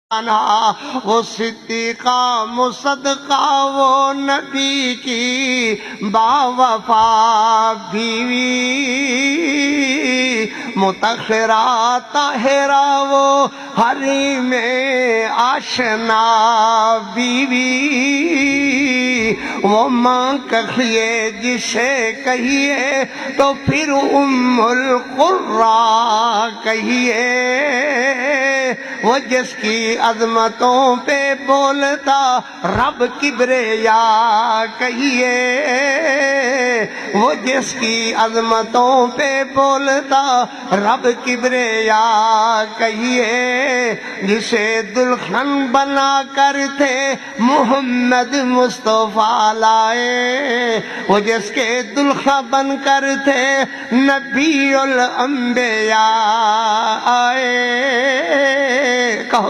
वो सिद्दीका मुसद्दका वो नबी की बावफा बीवी, मुतखिरा ताहिरा वो हरी में आशना बीवी, वो माँ कहिए जिसे कहिए तो फिर उम्मुल कुर्रा कहिए, वो जिसकी अजमतों पे बोलता रब किब्रिया कहिए, वो जिसकी अजमतों पे बोलता रब किब्रिया कहिए, जिसे दुल्हन बना कर थे मोहम्मद मुस्तफा लाए, वो जिसके दुल्हा बनकर थे नबीउल अंबिया आए। कहो